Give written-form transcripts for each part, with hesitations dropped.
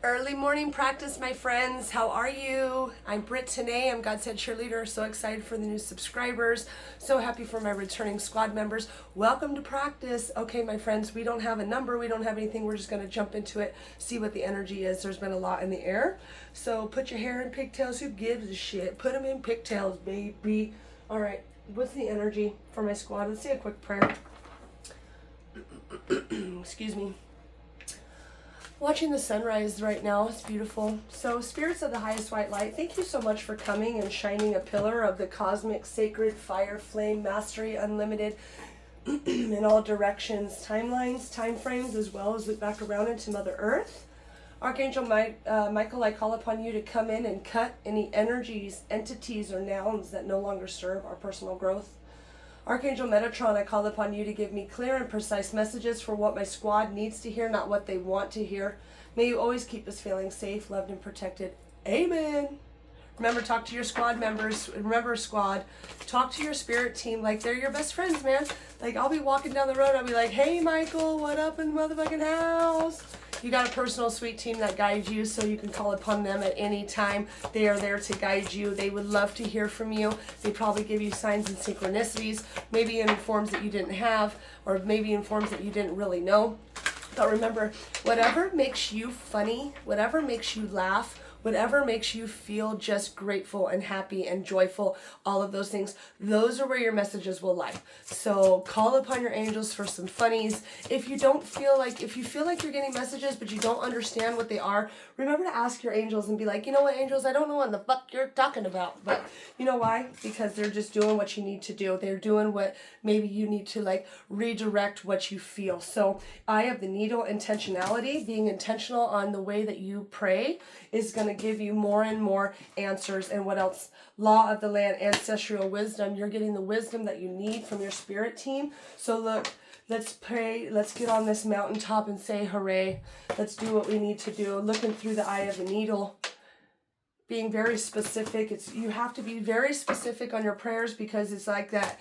Early morning practice, my friends. How are you? I'm Britt Tanay. I'm God Said Cheerleader. So excited for the new subscribers. So happy for my returning squad members. Welcome to practice. Okay, my friends, we don't have a number. We don't have anything. We're just going to jump into it, see what the energy is. There's been a lot in the air. So put your hair in pigtails. Who gives a shit? Put them in pigtails, baby. All right. What's the energy for my squad? Let's say a quick prayer. Excuse me. Watching the sunrise right now, it's beautiful. So, spirits of the highest white light, thank you so much for coming and shining a pillar of the cosmic, sacred, fire, flame, mastery, unlimited, in all directions, timelines, time frames, as well as look back around into Mother Earth. Archangel Michael, I call upon you to come in and cut any energies, entities, or nouns that no longer serve our personal growth. Archangel Metatron, I call upon you to give me clear and precise messages for what my squad needs to hear, not what they want to hear. May you always keep us feeling safe, loved, and protected. Amen. Remember, talk to your squad members. Remember, squad, talk to your spirit team like they're your best friends, man. Like, I'll be walking down the road, I'll be like, hey, Michael, what up in the motherfucking house? You got a personal sweet team that guides you, so you can call upon them at any time. They are there to guide you. They would love to hear from you. They probably give you signs and synchronicities, maybe in forms that you didn't have, or maybe in forms that you didn't really know. But remember, whatever makes you funny, whatever makes you laugh, whatever makes you feel just grateful and happy and joyful, all of those things, those are where your messages will lie. So call upon your angels for some funnies. If you feel like you're getting messages but you don't understand what they are, remember to ask your angels and be like, you know what, angels, I don't know what the fuck you're talking about. But you know why? Because they're just doing what you need to do. They're doing what maybe you need to like redirect what you feel. So Eye of the Needle, intentionality, being intentional on the way that you pray is going to give you more and more answers. And what else? Law of the land, ancestral wisdom. You're getting the wisdom that you need from your spirit team. So look, let's pray. Let's get on this mountaintop and say hooray. Let's do what we need to do. Looking through the eye of the needle, being very specific. You have to be very specific on your prayers, because it's like that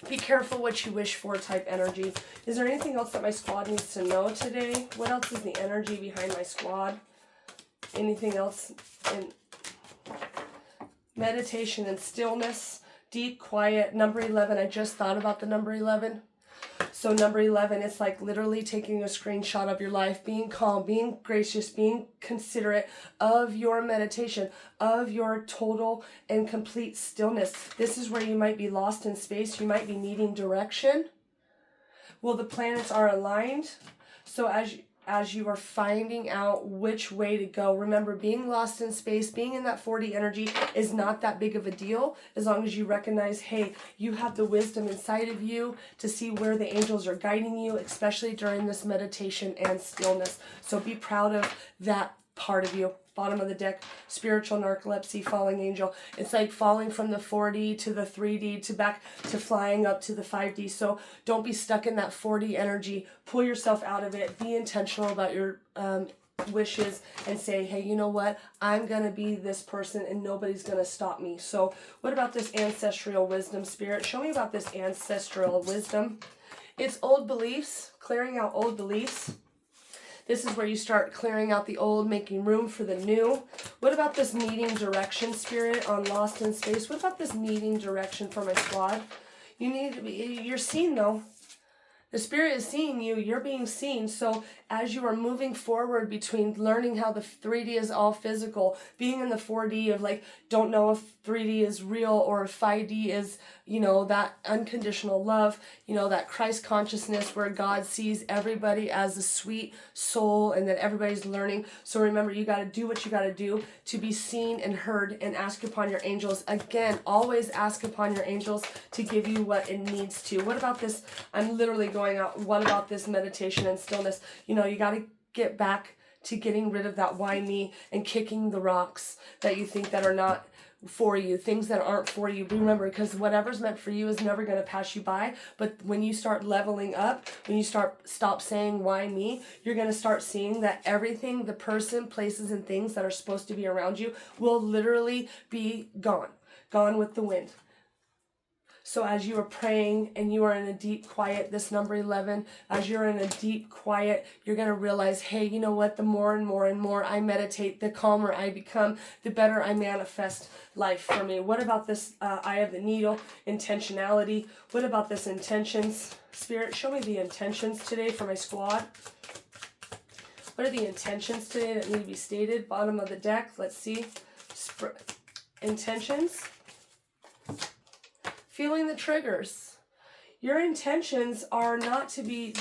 be careful what you wish for type energy. Is there anything else that my squad needs to know today? What else is the energy behind my squad? Anything else? In meditation and stillness, deep quiet. Number 11, I just thought about the number 11. So number 11, it's like literally taking a screenshot of your life, being calm, being gracious, being considerate of your meditation, of your total and complete stillness. This is where you might be lost in space. You might be needing direction. Well, the planets are aligned. So as you are finding out which way to go, remember, being lost in space, being in that 4D energy is not that big of a deal, as long as you recognize, hey, you have the wisdom inside of you to see where the angels are guiding you, especially during this meditation and stillness. So be proud of that part of you. Bottom of the deck, spiritual narcolepsy, falling angel. It's like falling from the 4D to the 3D to back to flying up to the 5D. So don't be stuck in that 4D energy. Pull yourself out of it. Be intentional about your wishes and say, hey, you know what? I'm going to be this person and nobody's going to stop me. So what about this ancestral wisdom, spirit? Show me about this ancestral wisdom. It's old beliefs, clearing out old beliefs. This is where you start clearing out the old, making room for the new. What about this needing direction, spirit, on Lost in Space? What about this needing direction for my squad? You're seen though. The spirit is seeing you, you're being seen. So as you are moving forward between learning how the 3D is all physical, being in the 4D of like, don't know if 3D is real or if 5D is, that unconditional love, that Christ consciousness where God sees everybody as a sweet soul and that everybody's learning. So remember, you got to do what you got to do to be seen and heard, and ask upon your angels. Again, always ask upon your angels to give you what it needs to. What about this? I'm literally going out. What about this meditation and stillness? You got to get back to getting rid of that why me and kicking the rocks that you think that are not for you, things that aren't for you. Remember, because whatever's meant for you is never going to pass you by. But when you start leveling up, when you stop saying why me, you're going to start seeing that everything, the person, places, and things that are supposed to be around you will literally be gone with the wind. So as you are praying and you are in a deep quiet, this number 11, as you're in a deep quiet, you're going to realize, hey, you know what? The more and more and more I meditate, the calmer I become, the better I manifest life for me. What about this eye of the needle, intentionality? What about this intentions? Spirit, show me the intentions today for my squad. What are the intentions today that need to be stated? Bottom of the deck, let's see. Intentions. Feeling the triggers. Your intentions are not to be,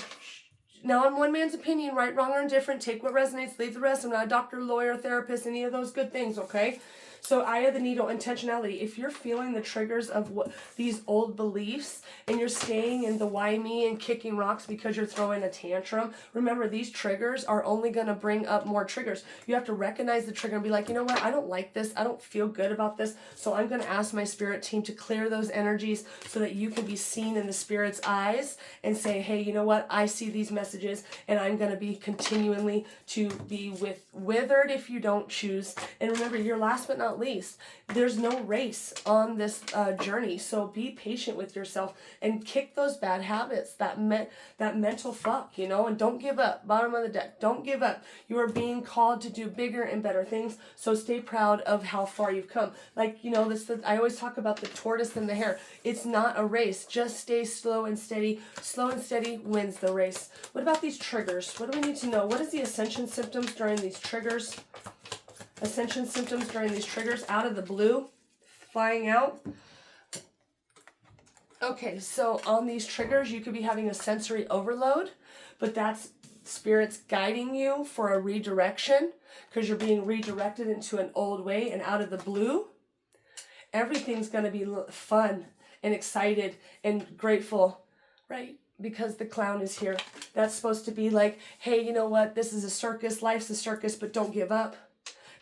now in one man's opinion, right, wrong, or indifferent, take what resonates, leave the rest. I'm not a doctor, lawyer, therapist, any of those good things, okay? So eye of the needle, intentionality. If you're feeling the triggers of what these old beliefs and you're staying in the why me and kicking rocks because you're throwing a tantrum, remember these triggers are only going to bring up more triggers. You have to recognize the trigger and be like, you know what, I don't like this. I don't feel good about this. So I'm going to ask my spirit team to clear those energies so that you can be seen in the spirit's eyes and say, hey, you know what, I see these messages and I'm going to be continually to be withered if you don't choose. And remember, your last but not least, there's no race on this journey. So be patient with yourself and kick those bad habits, that mental fuck, you know, and don't give up. Bottom of the deck, don't give up. You are being called to do bigger and better things. So stay proud of how far you've come. Like, you know, I always talk about the tortoise and the hare. It's not a race. Just stay slow and steady. Slow and steady wins the race. What about these triggers? What do we need to know? What is the ascension symptoms during these triggers? Ascension symptoms during these triggers, out of the blue, flying out. Okay, so on these triggers, you could be having a sensory overload, but that's spirits guiding you for a redirection because you're being redirected into an old way. And out of the blue, everything's going to be fun and excited and grateful, right? Because the clown is here. That's supposed to be like, hey, you know what? This is a circus. Life's a circus, but don't give up.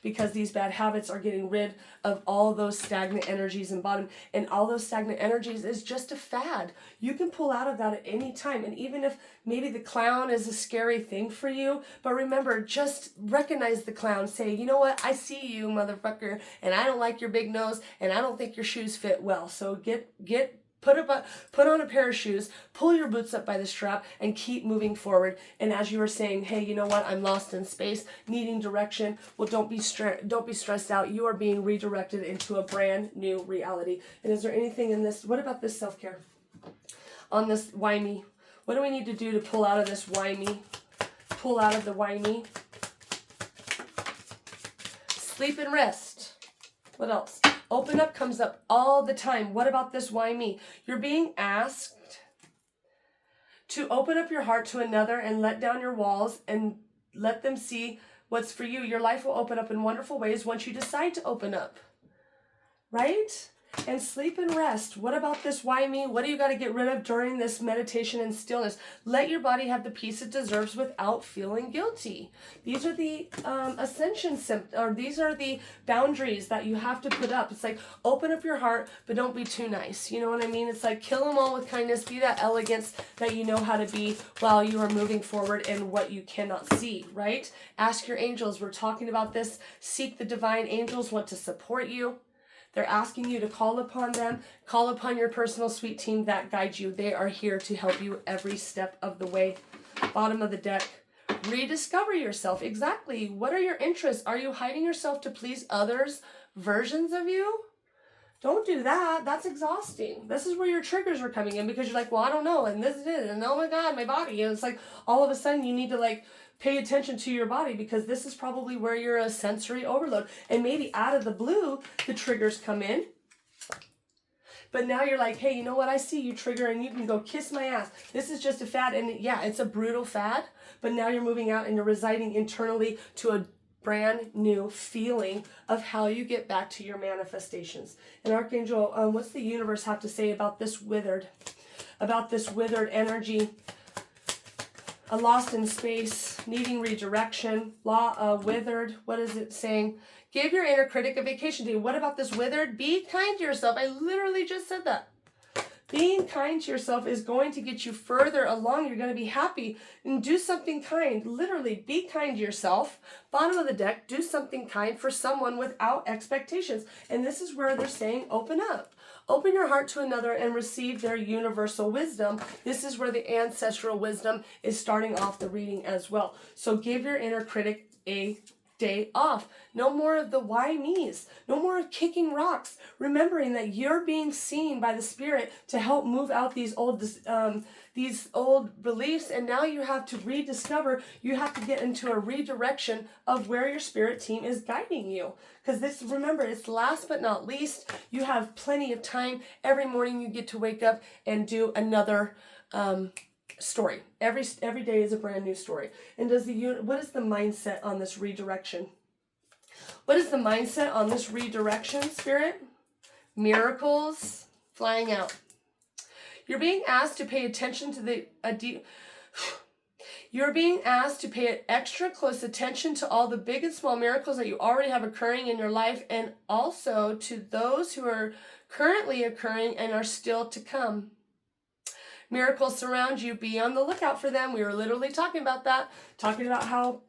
Because these bad habits are getting rid of all those stagnant energies in bottom. And all those stagnant energies is just a fad. You can pull out of that at any time. And even if maybe the clown is a scary thing for you, but remember, just recognize the clown. Say, you know what? I see you, motherfucker, and I don't like your big nose, and I don't think your shoes fit well. So put on a pair of shoes, pull your boots up by the strap, and keep moving forward. And as you were saying, hey, you know what? I'm lost in space, needing direction. Well, don't be stressed out. You are being redirected into a brand new reality. And is there anything in this? What about this self-care? On this why me? What do we need to do to pull out of this why me? Pull out of the why me. Sleep and rest. What else? Open up comes up all the time. What about this why me? You're being asked to open up your heart to another and let down your walls and let them see what's for you. Your life will open up in wonderful ways once you decide to open up. Right? And sleep and rest. What about this why me? What do you got to get rid of during this meditation and stillness? Let your body have the peace it deserves without feeling guilty. These are the ascension symptoms, or these are the boundaries that you have to put up. It's like, open up your heart, but don't be too nice. You know what I mean? It's like, kill them all with kindness. Be that elegance that you know how to be while you are moving forward in what you cannot see, right? Ask your angels. We're talking about this. Seek the divine angels want to support you. They're asking you to call upon them, call upon your personal sweet team that guides you. They are here to help you every step of the way. Bottom of the deck, rediscover yourself. Exactly. What are your interests? Are you hiding yourself to please others' versions of you? Don't do that. That's exhausting. This is where your triggers are coming in because you're like, well, I don't know. And this is it. And oh my God, my body. And it's like all of a sudden you need to like pay attention to your body because this is probably where you're a sensory overload. And maybe out of the blue, the triggers come in. But now you're like, hey, you know what? I see you trigger and you can go kiss my ass. This is just a fad. And yeah, it's a brutal fad. But now you're moving out and you're residing internally to a brand new feeling of how you get back to your manifestations. And Archangel, what's the universe have to say about this withered energy? A lost in space, needing redirection, withered. What is it saying? Give your inner critic a vacation day. What about this withered? Be kind to yourself. I literally just said that. Being kind to yourself is going to get you further along. You're going to be happy and do something kind. Literally, be kind to yourself. Bottom of the deck, do something kind for someone without expectations. And this is where they're saying, open up. Open your heart to another and receive their universal wisdom. This is where the ancestral wisdom is starting off the reading as well. So give your inner critic a day off. No more of the why me's. No more of kicking rocks. Remembering that you're being seen by the Spirit to help move out these old beliefs, and now you have to rediscover. You have to get into a redirection of where your spirit team is guiding you. Because this, remember, it's last but not least. You have plenty of time. Every morning you get to wake up and do another story. Every day is a brand new story. And what is the mindset on this redirection? What is the mindset on this redirection, Spirit? Miracles flying out. You're being asked to pay attention to You're being asked to pay extra close attention to all the big and small miracles that you already have occurring in your life, and also to those who are currently occurring and are still to come. Miracles surround you. Be on the lookout for them. We were literally talking about that, talking about how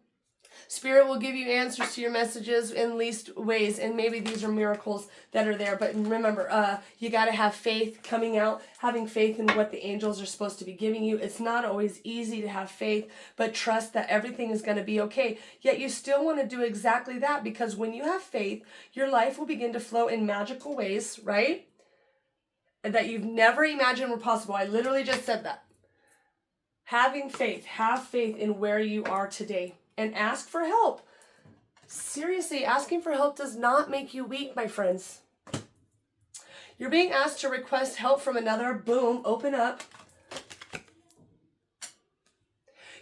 Spirit will give you answers to your messages in least ways, and maybe these are miracles that are there. But remember, you got to have faith coming out, having faith in what the angels are supposed to be giving you. It's not always easy to have faith, but trust that everything is going to be okay. Yet you still want to do exactly that, because when you have faith, your life will begin to flow in magical ways, right? That you've never imagined were possible. I literally just said that. Having faith, have faith in where you are today. And ask for help. Seriously, asking for help does not make you weak, my friends. You're being asked to request help from another. Boom, open up.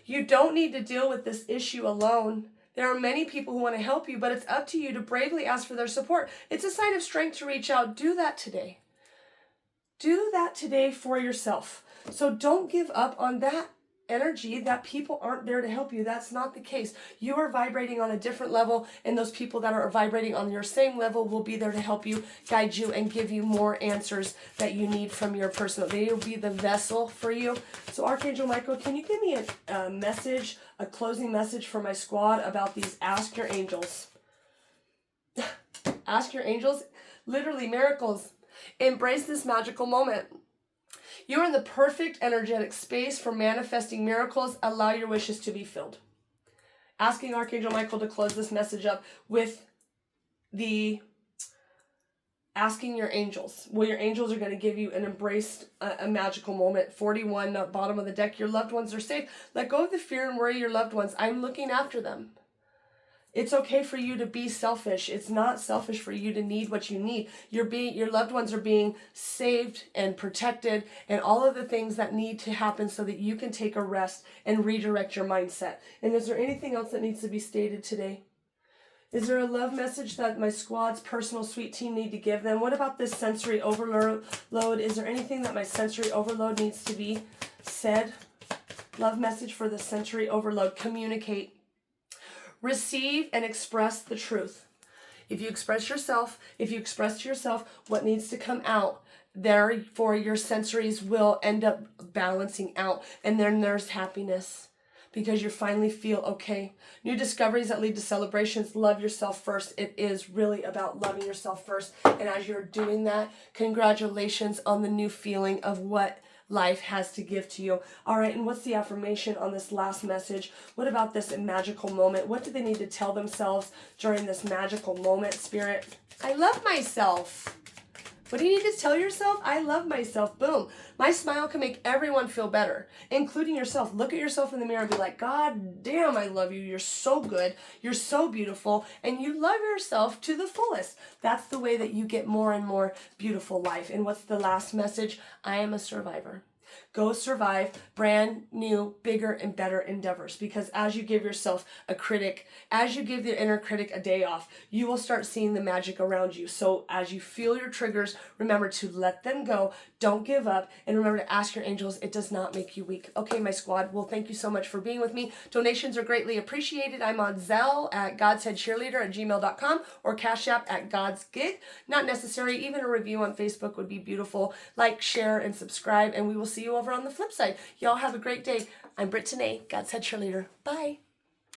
You don't need to deal with this issue alone. There are many people who want to help you, but it's up to you to bravely ask for their support. It's a sign of strength to reach out. Do that today. Do that today for yourself. So don't give up on that energy that people aren't there to help you. That's not the case. You are vibrating on a different level, and those people that are vibrating on your same level will be there to help you, guide you, and give you more answers that you need from your personal. They will be the vessel for you. So Archangel Michael, can you give me a message, a closing message for my squad about these Ask Your Angels? Ask your angels, literally miracles. Embrace this magical moment. You're in the perfect energetic space for manifesting miracles. Allow your wishes to be filled. Asking Archangel Michael to close this message up with the asking your angels. Well, your angels are going to give you an embrace, a magical moment. 41, bottom of the deck. Your loved ones are safe. Let go of the fear and worry your loved ones. I'm looking after them. It's okay for you to be selfish. It's not selfish for you to need what you need. Your loved ones are being saved and protected, and all of the things that need to happen so that you can take a rest and redirect your mindset. And is there anything else that needs to be stated today? Is there a love message that my squad's personal sweet team need to give them? What about this sensory overload? Is there anything that my sensory overload needs to be said? Love message for the sensory overload. Communicate. Receive and express the truth. If you express to yourself what needs to come out, therefore your sensories will end up balancing out, and then there's happiness because you finally feel okay. New discoveries that lead to celebrations. Love yourself first. It is really about loving yourself first, and as you're doing that, congratulations on the new feeling of what life has to give to you. All right, and what's the affirmation on this last message? What about this magical moment? What do they need to tell themselves during this magical moment, Spirit? I love myself. What do you need to tell yourself? I love myself. Boom. My smile can make everyone feel better, including yourself. Look at yourself in the mirror and be like, God damn, I love you. You're so good. You're so beautiful. And you love yourself to the fullest. That's the way that you get more and more beautiful life. And what's the last message? I am a survivor. Go survive brand new, bigger, and better endeavors. Because as you give yourself a critic, as you give the inner critic a day off, you will start seeing the magic around you. So as you feel your triggers, remember to let them go. Don't give up. And remember to ask your angels. It does not make you weak. Okay, my squad. Well, thank you so much for being with me. Donations are greatly appreciated. I'm on Zelle at godsheadcheerleader@gmail.com or Cash App at God's Gig. Not necessary. Even a review on Facebook would be beautiful. Like, share, and subscribe. And we will see you over on the flip side. Y'all have a great day. I'm Britt Tanae, God's Head Cheerleader. Bye.